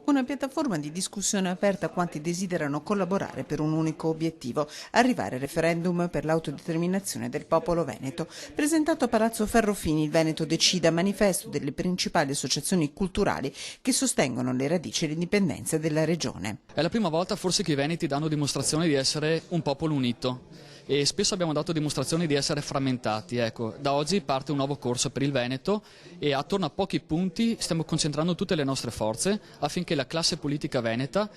Una piattaforma di discussione aperta a quanti desiderano collaborare per un unico obiettivo, arrivare al referendum per l'autodeterminazione del popolo veneto. Presentato a Palazzo Ferrofini, il Veneto Decida, manifesto delle principali associazioni culturali che sostengono le radici e l'indipendenza della regione. È la prima volta forse che i veneti danno dimostrazione di essere un popolo unito e spesso abbiamo dato dimostrazione di essere frammentati. Ecco, da oggi parte un nuovo corso per il Veneto e attorno a pochi punti stiamo concentrando tutte le nostre forze affinché la classe politica veneta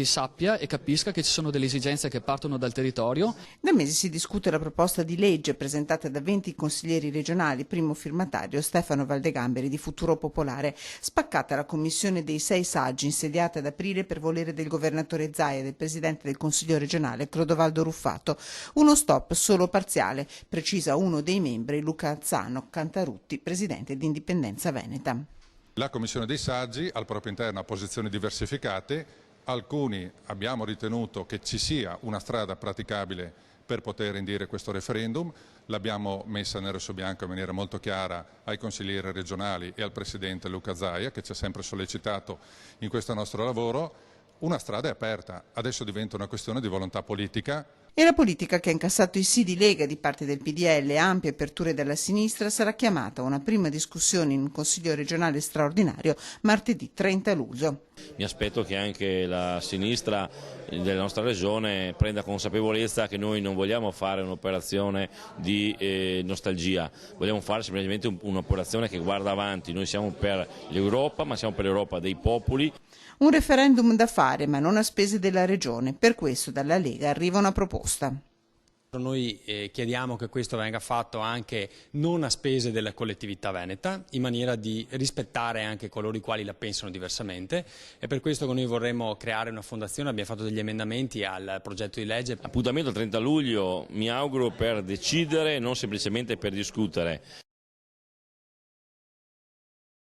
sappia e capisca che ci sono delle esigenze che partono dal territorio. Da mesi si discute la proposta di legge presentata da 20 consiglieri regionali, primo firmatario Stefano Valdegamberi di Futuro Popolare. Spaccata la commissione dei 6 saggi insediata ad aprile per volere del governatore Zaia e del presidente del Consiglio regionale Clodovaldo Ruffato. Uno stop solo parziale, precisa uno dei membri, Luca Azzano Cantarutti, presidente di Indipendenza Veneta. La Commissione dei Saggi al proprio interno ha posizioni diversificate, alcuni abbiamo ritenuto che ci sia una strada praticabile per poter indire questo referendum, l'abbiamo messa nero su bianco in maniera molto chiara ai consiglieri regionali e al presidente Luca Zaia che ci ha sempre sollecitato in questo nostro lavoro. Una strada è aperta, adesso diventa una questione di volontà politica. E la politica, che ha incassato i sì di Lega, di parte del PDL e ampie aperture dalla sinistra, sarà chiamata a una prima discussione in un Consiglio regionale straordinario martedì 30 luglio. Mi aspetto che anche la sinistra della nostra regione prenda consapevolezza che noi non vogliamo fare un'operazione di nostalgia, vogliamo fare semplicemente un'operazione che guarda avanti. Noi siamo per l'Europa, ma siamo per l'Europa dei popoli. Un referendum da fare, ma non a spese della regione. Per questo dalla Lega arriva una proposta. Noi chiediamo che questo venga fatto anche non a spese della collettività veneta, in maniera di rispettare anche coloro i quali la pensano diversamente, e per questo che noi vorremmo creare una fondazione, abbiamo fatto degli emendamenti al progetto di legge. Appuntamento al 30 luglio, mi auguro, per decidere, non semplicemente per discutere.